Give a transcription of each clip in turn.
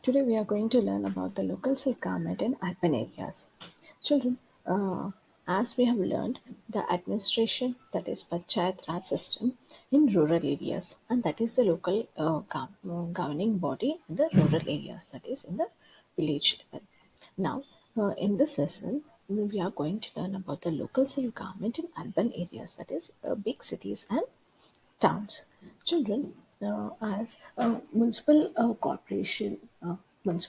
Today we are going to learn about the local self-government in urban areas. Children, as we have learned, the administration, that is panchayat raj system in rural areas, and that is the local governing body in the rural areas, that is in the village level. Now, in this lesson, we are going to learn about the local self-government in urban areas, that is big cities and towns. Children, as a municipal corporation is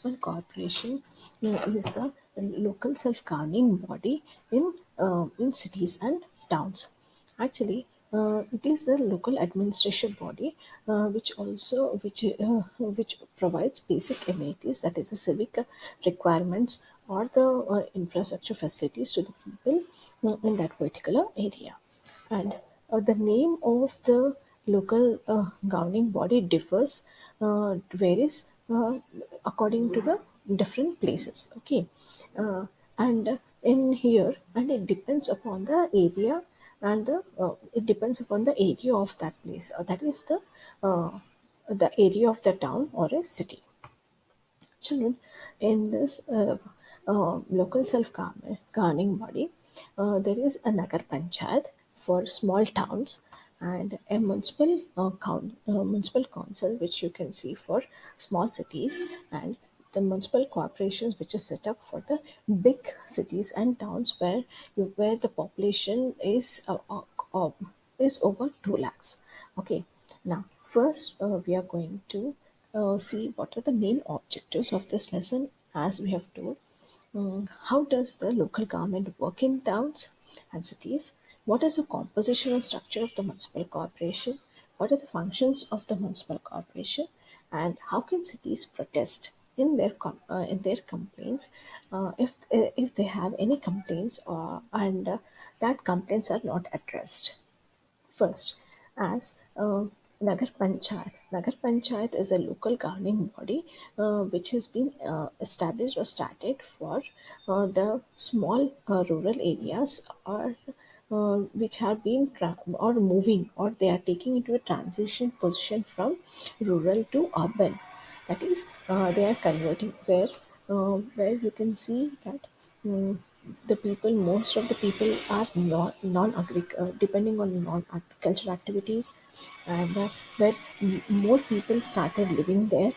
the local self-governing body in cities and towns. Actually, it is the local administration body which provides basic amenities, that is the civic requirements or the infrastructure facilities to the people in that particular area. And the name of the local governing body varies according to the different places. Okay, and in here, and it depends upon the area, and it depends upon the area of that place. That is the area of the town or a city. Children in this local self-governing body, there is a nagar panchayat for small towns and a municipal council, which you can see for small cities, and the municipal corporations, which is set up for the big cities and towns where the population uh, is over 2 lakhs. Okay, now first we are going to see what are the main objectives of this lesson. As we have told, how does the local government work in towns and cities? What is the composition and structure of the municipal corporation? What are the functions of the municipal corporation? And how can cities protest in their complaints if they have any complaints and that complaints are not addressed? First, as Nagar Panchayat. Nagar Panchayat is a local governing body which has been established or started for the small rural areas or which have been or moving, or they are taking into a transition position from rural to urban. That is, they are converting where you can see that mm, the people, most of the people are depending on non-agricultural activities, and where more people started living there,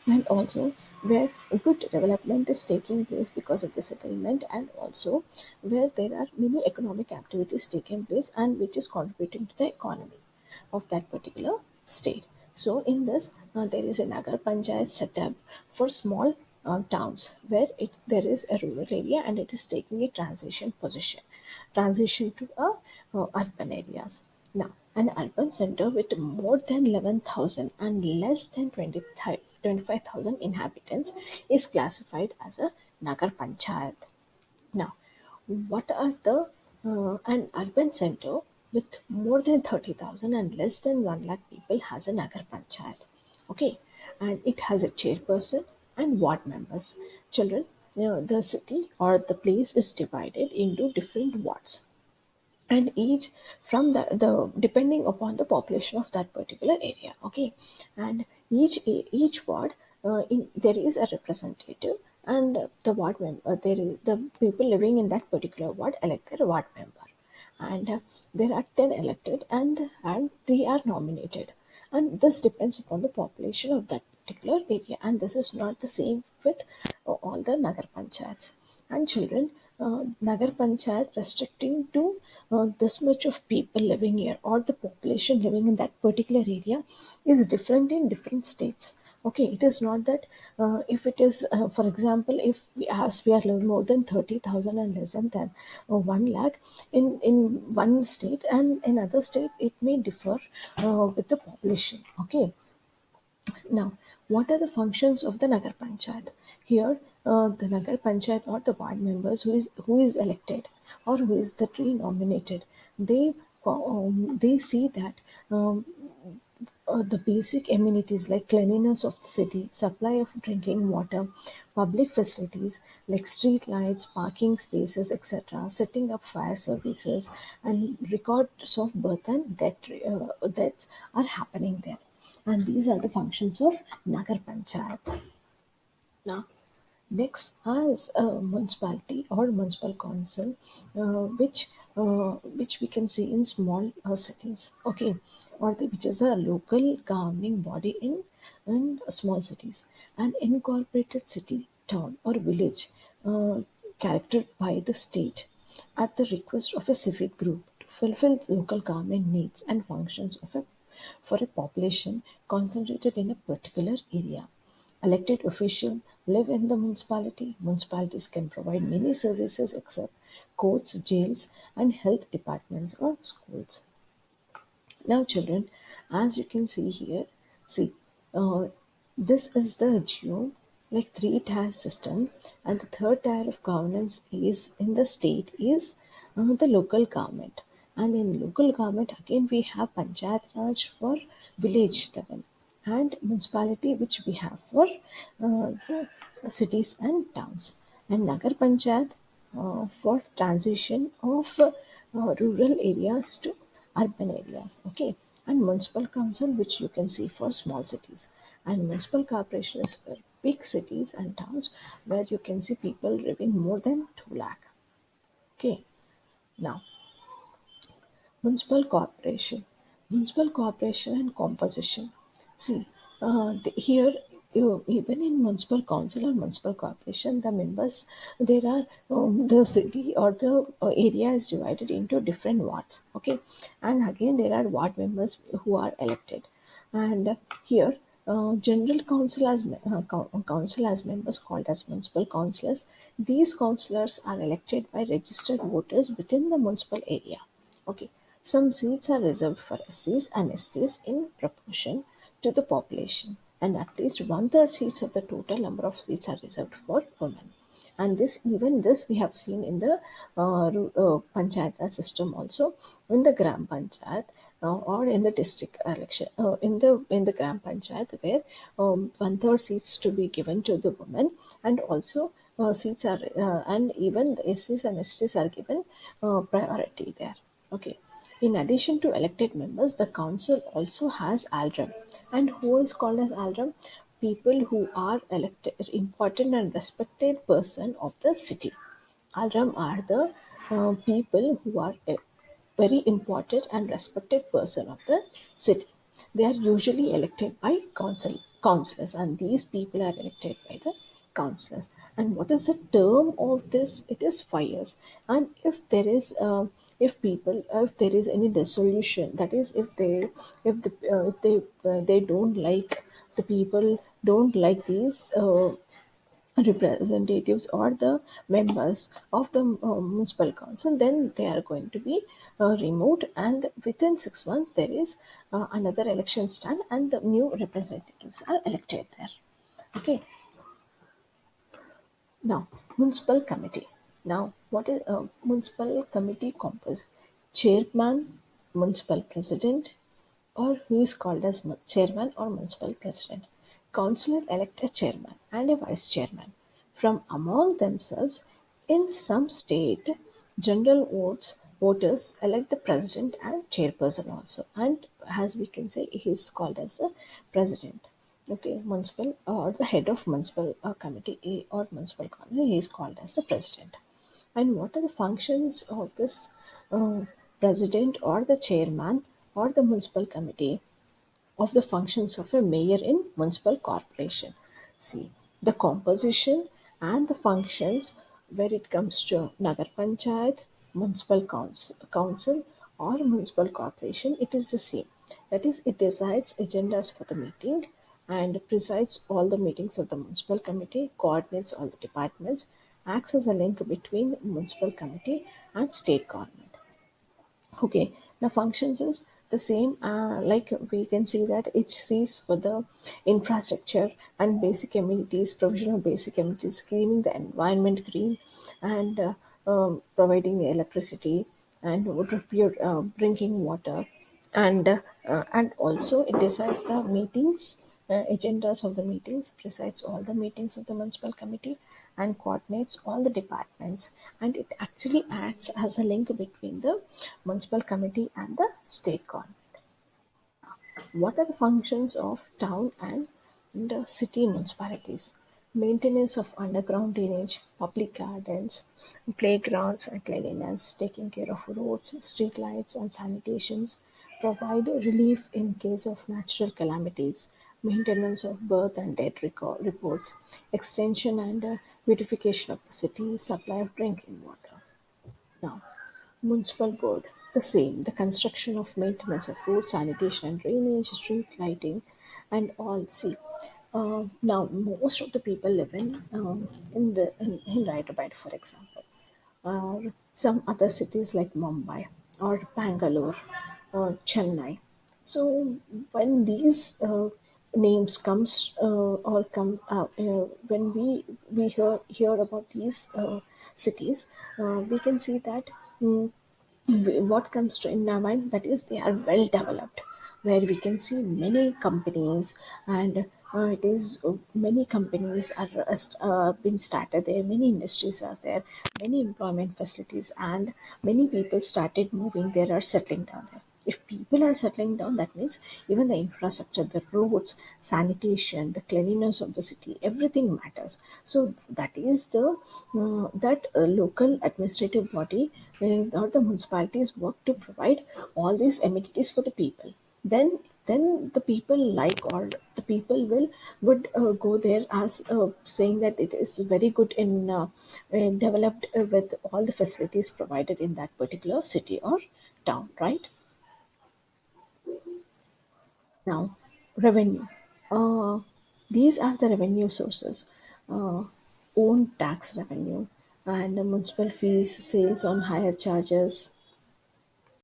and also where good development is taking place because of the settlement, and also where there are many economic activities taking place and which is contributing to the economy of that particular state. So in this, there is a nagar panchayat set up for small towns where there is a rural area and it is taking a transition to urban areas. Now, an urban center with more than 11,000 and less than 25,000 inhabitants is classified as a Nagar Panchayat. Now, what are the an urban center with more than 30,000 and less than 1 lakh people has a Nagar Panchayat. Okay, and it has a chairperson and ward members. Children, the city or the place is divided into different wards, and each from the depending upon the population of that particular area. Okay, and each ward, there is a representative, and the ward member, there is the people living in that particular ward elect their ward member, and there are 10 elected, and 3 are nominated, and this depends upon the population of that particular area, and this is not the same with all the nagar panchayats. And children, nagar panchayat restricting to this much of people living here or the population living in that particular area is different in different states. Okay, it is not that if it is, for example, if we are living more than 30,000 and less than 1 lakh in one state, and in other state it may differ with the population. Okay, now, what are the functions of the Nagar Panchayat? Here, the Nagar Panchayat or the ward members who is elected or who is the tree nominated, they see that the basic amenities like cleanliness of the city, supply of drinking water, public facilities like street lights, parking spaces, etc., setting up fire services, and records of birth and deaths are happening there. And these are the functions of Nagar Panchayat. Now, next, as a municipality or municipal council, which we can see in small cities, okay, which is a local governing body in small cities, an incorporated city, town, or village, charactered by the state at the request of a civic group to fulfill local government needs and functions for a population concentrated in a particular area. Elected officials live in the municipality. Municipalities can provide many services except courts, jails, and health departments or schools. Now, children, as you can see here, see, uh, this is the geo, like three-tier system, and the third tier of governance is in the state is the local government, and in local government again we have panchayat raj for village level, and municipality which we have for the cities and towns, and nagar panchayat for transition of rural areas to urban areas, okay, and municipal council which you can see for small cities, and municipal corporation is for big cities and towns where you can see people living more than 2 lakh, okay. Now, municipal corporation. Municipal corporation and composition. See, here, even in municipal council or municipal corporation, the members, there are the city or the area is divided into different wards. Okay, and again there are ward members who are elected, and here. General council as council as members called as municipal councillors. These councillors are elected by registered voters within the municipal area. Okay, some seats are reserved for SCs and STs in proportion to the population, and at least one-third seats of the total number of seats are reserved for women. And this we have seen in the panchayat Raj system also, in the gram panchayat or in the district election, in the gram panchayat where one-third seats to be given to the women, and also seats are and even the SCs and STs are given priority there. Okay. In addition to elected members, the council also has ALDREM. And who is called as ALDREM? People who are elected, important and respected person of the city. ALDREM are the people who are very important and respected person of the city. They are usually elected by councillors, and these people are elected by the councillors. And what is the term of this? It is 5 years. And if there is any dissolution, that is, if they don't like, the people don't like these representatives or the members of the municipal council, then they are going to be removed, and within 6 months there is another election stand and the new representatives are elected there, okay. Now, municipal committee. Now, what is a municipal committee composed? Chairman, municipal president, or who is called as chairman or municipal president. Councillors elect a chairman and a vice chairman from among themselves. In some state, general voters elect the president and chairperson also, and as we can say, he is called as the president. Okay, municipal or the head of municipal committee or municipal council, he is called as the president. And what are the functions of this president or the chairman or the municipal committee of the functions of a mayor in municipal corporation? See, the composition and the functions where it comes to Nagar Panchayat, council or municipal corporation, it is the same. That is, it decides agendas for the meeting and presides all the meetings of the municipal committee, coordinates all the departments, acts as a link between municipal committee and state government. Okay, the functions is the same. Like we can see that it sees for the infrastructure and basic amenities, provision of basic amenities, cleaning the environment green, and providing the electricity and water, pure drinking water, and also it decides the meetings, agendas of the meetings, presides all the meetings of the municipal committee, and coordinates all the departments, and it actually acts as a link between the municipal committee and the state government. What are the functions of town and city municipalities? maintenance of underground drainage, public gardens, playgrounds and cleanliness, taking care of roads, street lights and sanitations, provide relief in case of natural calamities, maintenance of birth and death reports, extension and beautification of the city, supply of drinking water. Now, municipal board, the same, the construction of maintenance of road sanitation and drainage, street lighting, and all. See, now most of the people live in Hyderabad, for example, or some other cities like Mumbai or Bangalore or Chennai. So when these names comes or come when we hear about these cities, we can see that. mm what comes to in our mind, that is they are well developed, where we can see many companies, and it is many companies are been started there, many industries are there, many employment facilities, and many people started moving there or settling down there. If people are settling down, that means even the infrastructure, the roads, sanitation, the cleanliness of the city, everything matters. So that is the that local administrative body or the municipalities work to provide all these amenities for the people. Then the people like, or the people will would go there as saying that it is very good in developed with all the facilities provided in that particular city or town, right? Now, revenue. Uh, these are the revenue sources. Own tax revenue and the municipal fees, sales on higher charges,